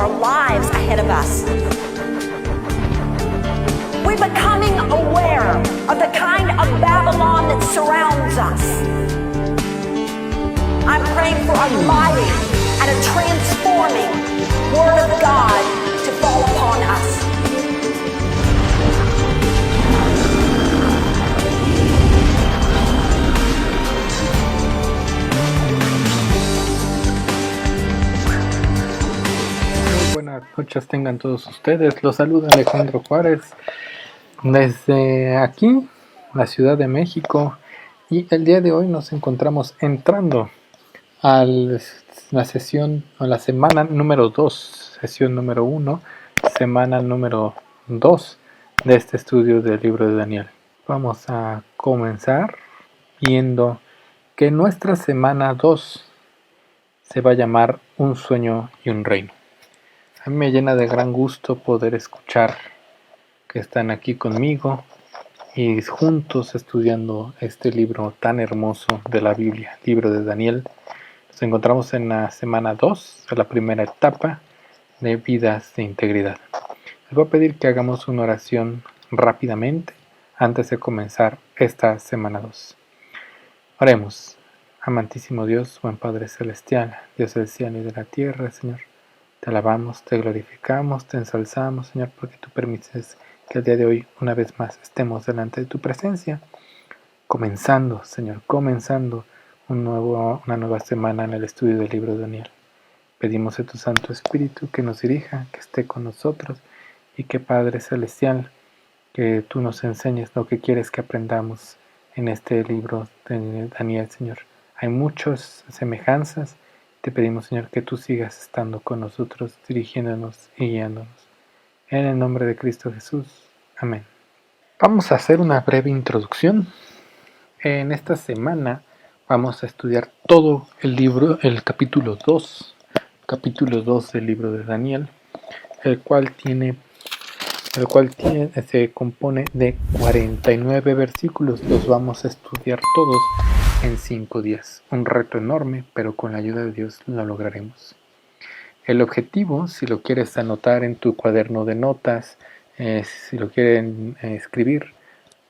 our lives ahead of us. We're becoming aware of the kind of Babylon that surrounds us. I'm praying for a mighty and a transforming Word of God to fall upon us. Buenas noches tengan todos ustedes. Los saluda Alejandro Juárez desde aquí, la Ciudad de México, y el día de hoy nos encontramos entrando a la sesión, a la semana número 2, sesión número 1, semana número 2 de este estudio del libro de Daniel. Vamos a comenzar viendo que nuestra semana 2 se va a llamar Un sueño y un reino. A mí me llena de gran gusto poder escuchar que están aquí conmigo y juntos estudiando este libro tan hermoso de la Biblia, libro de Daniel. Nos encontramos en la semana 2, de la primera etapa de vidas de integridad. Les voy a pedir que hagamos una oración rápidamente antes de comenzar esta semana 2. Oremos. Amantísimo Dios, buen Padre Celestial, Dios del cielo y de la tierra, Señor. Te alabamos, te glorificamos, te ensalzamos, Señor, porque tú permites que el día de hoy, una vez más, estemos delante de tu presencia, comenzando, Señor, una nueva semana en el estudio del libro de Daniel. Pedimos a tu Santo Espíritu que nos dirija, que esté con nosotros y que, Padre Celestial, que tú nos enseñes lo que quieres que aprendamos en este libro de Daniel, Señor. Hay muchas semejanzas. Te pedimos, Señor, que tú sigas estando con nosotros, dirigiéndonos y guiándonos. En el nombre de Cristo Jesús. Amén. Vamos a hacer una breve introducción. En esta semana vamos a estudiar todo el libro, el capítulo 2 del libro de Daniel, el cual se compone de 49 versículos. Los vamos a estudiar todos en 5 días. Un reto enorme, pero con la ayuda de Dios lo lograremos. El objetivo, si lo quieres anotar en tu cuaderno de notas, si lo quieren escribir,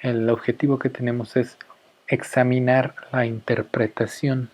el objetivo que tenemos es examinar la interpretación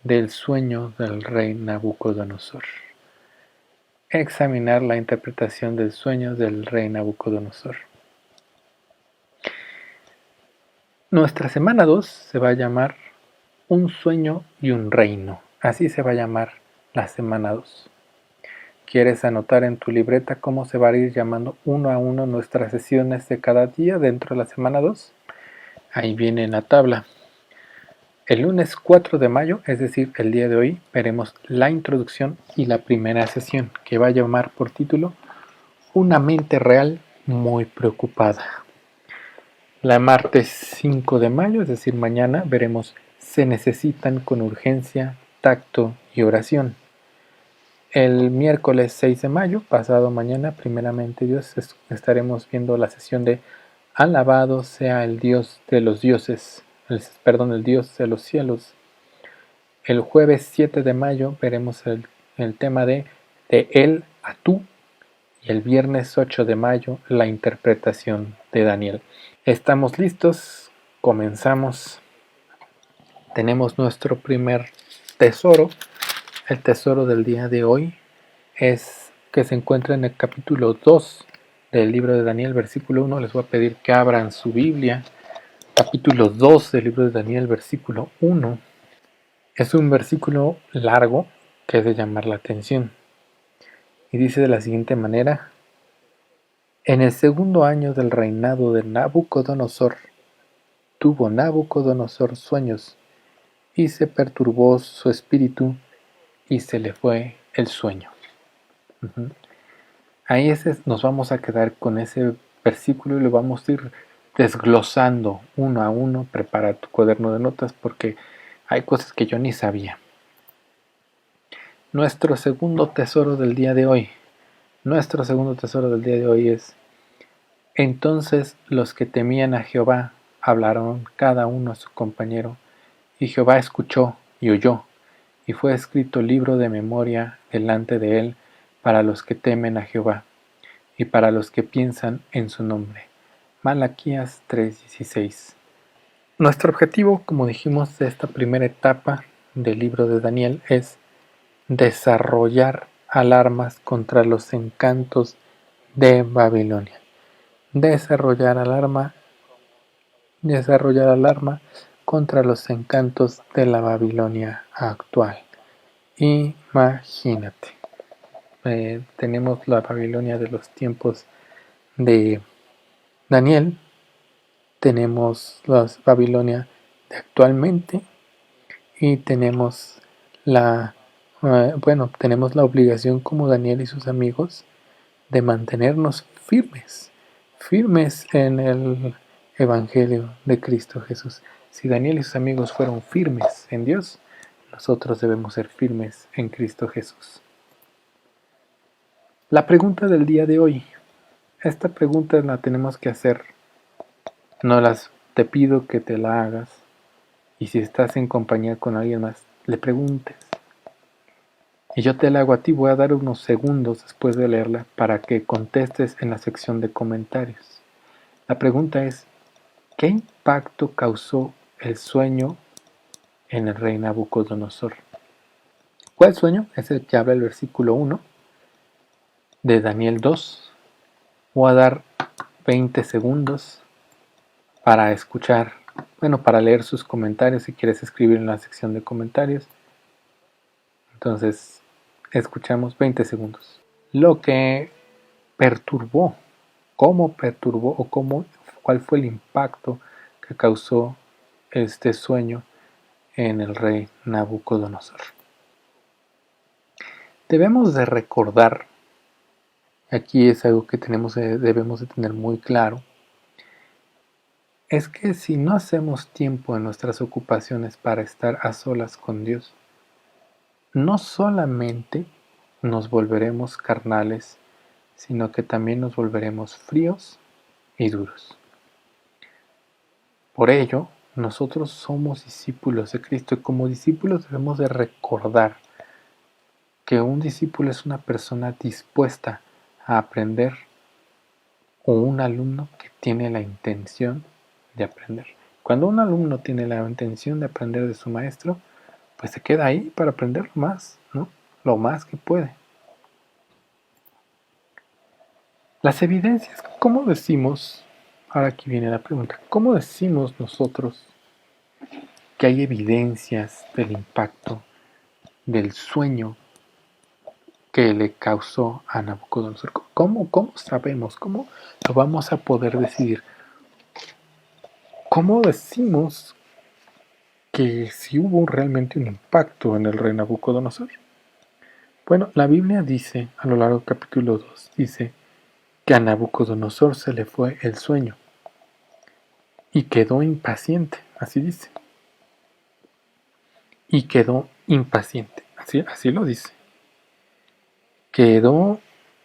del sueño del rey Nabucodonosor. Examinar la interpretación del sueño del rey Nabucodonosor. Nuestra semana 2 se va a llamar Un sueño y un reino. Así se va a llamar la semana 2. ¿Quieres anotar en tu libreta cómo se va a ir llamando uno a uno nuestras sesiones de cada día dentro de la semana 2? Ahí viene en la tabla. El lunes 4 de mayo, es decir, el día de hoy, veremos la introducción y la primera sesión, que va a llamar por título Una mente real muy preocupada. La martes 5 de mayo, es decir, mañana, veremos Se necesitan con urgencia, tacto y oración. El miércoles 6 de mayo, pasado mañana, primeramente Dios, estaremos viendo la sesión de Alabado sea el Dios de los dioses, el Dios de los cielos. El jueves 7 de mayo veremos el tema de él a tú. Y el viernes 8 de mayo, la interpretación de Daniel. ¿Estamos listos? Comenzamos. Tenemos nuestro primer tesoro. El tesoro del día de hoy es que se encuentra en el capítulo 2 del libro de Daniel, versículo 1. Les voy a pedir que abran su Biblia. Capítulo 2 del libro de Daniel, versículo 1. Es un versículo largo que es de llamar la atención. Y dice de la siguiente manera: En el segundo año del reinado de Nabucodonosor, tuvo Nabucodonosor sueños, y se perturbó su espíritu, y se le fue el sueño. Ahí nos vamos a quedar con ese versículo y lo vamos a ir desglosando uno a uno. Prepara tu cuaderno de notas porque hay cosas que yo ni sabía. Nuestro segundo tesoro del día de hoy es: Entonces los que temían a Jehová hablaron cada uno a su compañero, y Jehová escuchó y oyó, y fue escrito libro de memoria delante de él para los que temen a Jehová y para los que piensan en su nombre. Malaquías 3:16. Nuestro objetivo, como dijimos, de esta primera etapa del libro de Daniel es desarrollar alarmas contra los encantos de Babilonia. Desarrollar alarma contra los encantos de la Babilonia actual. Imagínate, tenemos la Babilonia de los tiempos de Daniel, tenemos la Babilonia de actualmente y tenemos tenemos la obligación como Daniel y sus amigos de mantenernos firmes en el Evangelio de Cristo Jesús. Si Daniel y sus amigos fueron firmes en Dios, nosotros debemos ser firmes en Cristo Jesús. La pregunta del día de hoy. Esta pregunta la tenemos que hacer. Te pido que te la hagas. Y si estás en compañía con alguien más, le preguntes. Y yo te la hago a ti. Voy a dar unos segundos después de leerla para que contestes en la sección de comentarios. La pregunta es: ¿qué impacto causó el sueño en el rey Nabucodonosor? ¿Cuál sueño? Es el que habla el versículo 1 de Daniel 2. Voy a dar 20 segundos para escuchar, para leer sus comentarios. Si quieres escribir en la sección de comentarios. Entonces, escuchamos 20 segundos. Lo que perturbó, cuál fue el impacto que causó este sueño en el rey Nabucodonosor. Debemos de recordar, aquí es algo que debemos de tener muy claro, es que si no hacemos tiempo en nuestras ocupaciones para estar a solas con Dios, no solamente nos volveremos carnales, sino que también nos volveremos fríos y duros. Por ello, nosotros somos discípulos de Cristo y como discípulos debemos de recordar que un discípulo es una persona dispuesta a aprender o un alumno que tiene la intención de aprender. Cuando un alumno tiene la intención de aprender de su maestro, pues se queda ahí para aprender más, ¿no? Lo más que puede. Las evidencias, ¿cómo decimos? Ahora aquí viene la pregunta. ¿Cómo decimos nosotros que hay evidencias del impacto del sueño que le causó a Nabucodonosor? ¿Cómo sabemos? ¿Cómo lo vamos a poder decidir? ¿Cómo decimos que si hubo realmente un impacto en el rey Nabucodonosor? Bueno, la Biblia dice, a lo largo del capítulo 2, dice que a Nabucodonosor se le fue el sueño y quedó impaciente, así dice. Y quedó impaciente, así lo dice. Quedó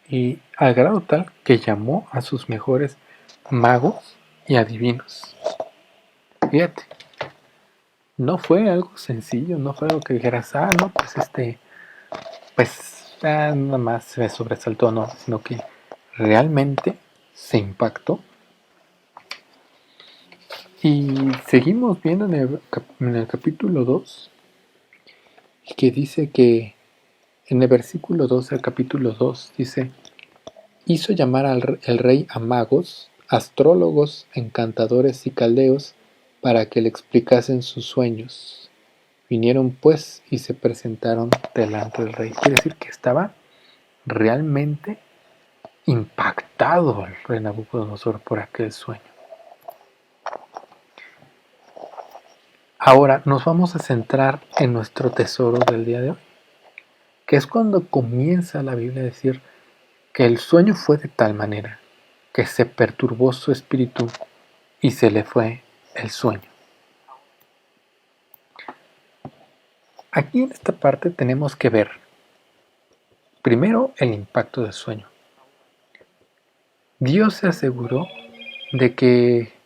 y al grado tal que llamó a sus mejores magos y adivinos. Fíjate, no fue algo sencillo, no fue algo que dijeras, no, nada más se sobresaltó, no, sino que realmente se impactó. Y seguimos viendo en el capítulo 2, que dice que en el versículo 2 del capítulo 2 dice: hizo llamar el rey a magos, astrólogos, encantadores y caldeos para que le explicasen sus sueños. Vinieron pues y se presentaron delante del rey. Quiere decir que estaba realmente impactado el rey Nabucodonosor por aquel sueño. Ahora nos vamos a centrar en nuestro tesoro del día de hoy, que es cuando comienza la Biblia a decir que el sueño fue de tal manera que se perturbó su espíritu y se le fue el sueño. Aquí en esta parte tenemos que ver primero el impacto del sueño. Dios se aseguró de que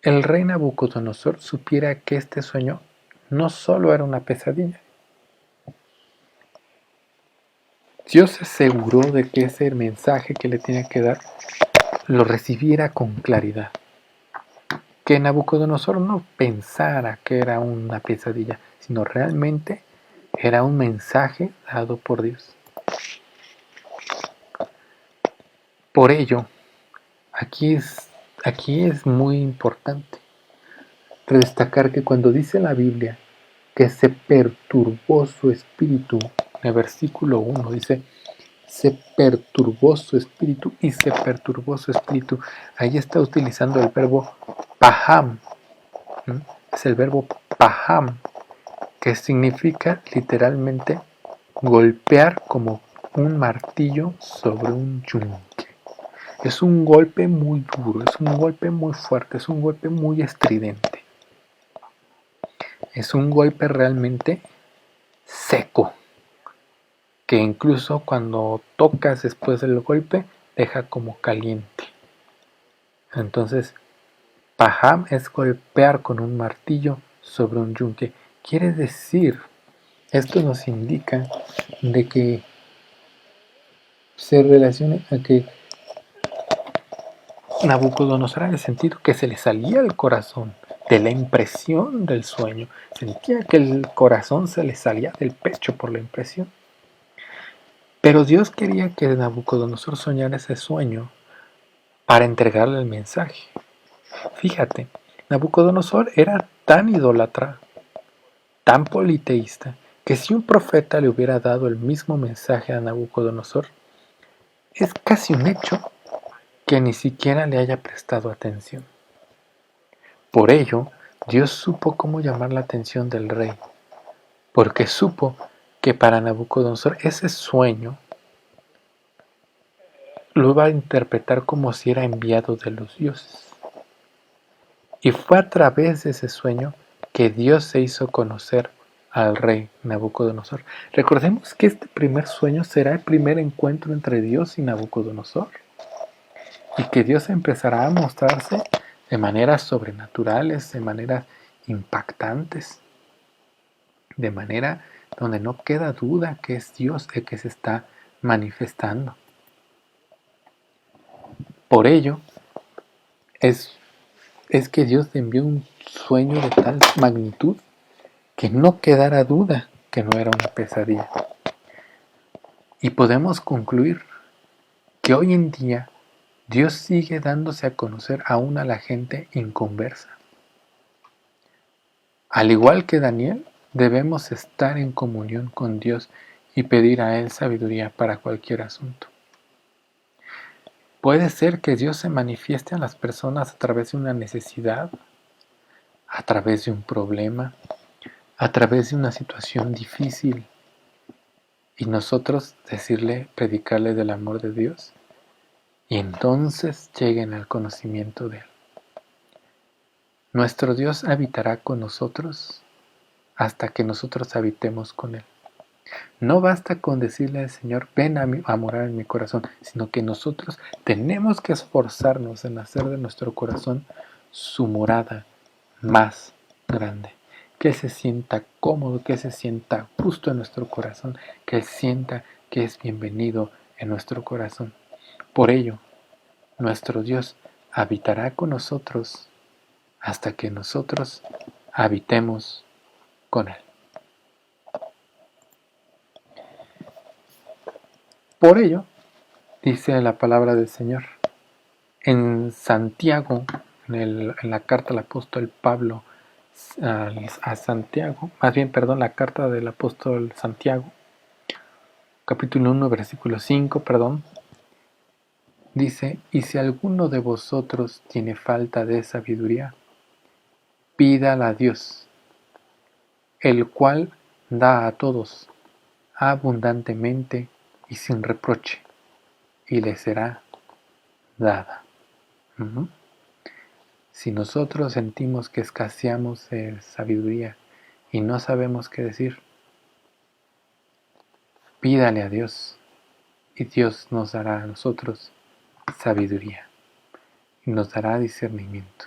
el rey Nabucodonosor supiera que este sueño no solo era una pesadilla, Dios se aseguró de que ese mensaje que le tenía que dar lo recibiera con claridad. Que Nabucodonosor no pensara que era una pesadilla, sino realmente era un mensaje dado por Dios. Por ello, aquí es muy importante destacar que cuando dice la Biblia que se perturbó su espíritu, en el versículo 1 dice, se perturbó su espíritu y se perturbó su espíritu. Ahí está utilizando el verbo paham. Es el verbo paham, que significa literalmente golpear como un martillo sobre un yunque. Es un golpe muy duro, es un golpe muy fuerte, es un golpe muy estridente. Es un golpe realmente seco, que incluso cuando tocas después del golpe deja como caliente. Entonces, paham es golpear con un martillo sobre un yunque. Quiere decir, esto nos indica de que se relaciona a que Nabucodonosor, en el sentido que se le salía el corazón de la impresión del sueño, sentía que el corazón se le salía del pecho por la impresión. Pero Dios quería que Nabucodonosor soñara ese sueño para entregarle el mensaje. Fíjate, Nabucodonosor era tan idólatra, tan politeísta, que si un profeta le hubiera dado el mismo mensaje a Nabucodonosor, es casi un hecho que ni siquiera le haya prestado atención. Por ello, Dios supo cómo llamar la atención del rey, porque supo que para Nabucodonosor ese sueño lo iba a interpretar como si era enviado de los dioses. Y fue a través de ese sueño que Dios se hizo conocer al rey Nabucodonosor. Recordemos que este primer sueño será el primer encuentro entre Dios y Nabucodonosor, y que Dios empezará a mostrarse de maneras sobrenaturales, de maneras impactantes, de manera donde no queda duda que es Dios el que se está manifestando. Por ello, es que Dios le envió un sueño de tal magnitud que no quedara duda que no era una pesadilla. Y podemos concluir que hoy en día Dios sigue dándose a conocer aún a la gente inconversa. Al igual que Daniel, debemos estar en comunión con Dios y pedir a Él sabiduría para cualquier asunto. Puede ser que Dios se manifieste a las personas a través de una necesidad, a través de un problema, a través de una situación difícil, y nosotros predicarle del amor de Dios, y entonces lleguen al conocimiento de Él. Nuestro Dios habitará con nosotros hasta que nosotros habitemos con Él. No basta con decirle al Señor, ven a morar en mi corazón, sino que nosotros tenemos que esforzarnos en hacer de nuestro corazón su morada más grande. Que Él se sienta cómodo, que Él se sienta justo en nuestro corazón, que Él sienta que es bienvenido en nuestro corazón. Por ello, nuestro Dios habitará con nosotros hasta que nosotros habitemos con Él. Por ello, dice la palabra del Señor, en Santiago, en la carta del apóstol Pablo a Santiago, la carta del apóstol Santiago, capítulo 1, versículo 5, dice, y si alguno de vosotros tiene falta de sabiduría, pídala a Dios, el cual da a todos abundantemente y sin reproche, y le será dada. Si nosotros sentimos que escaseamos de sabiduría y no sabemos qué decir, pídale a Dios y Dios nos dará a nosotros sabiduría y nos dará discernimiento.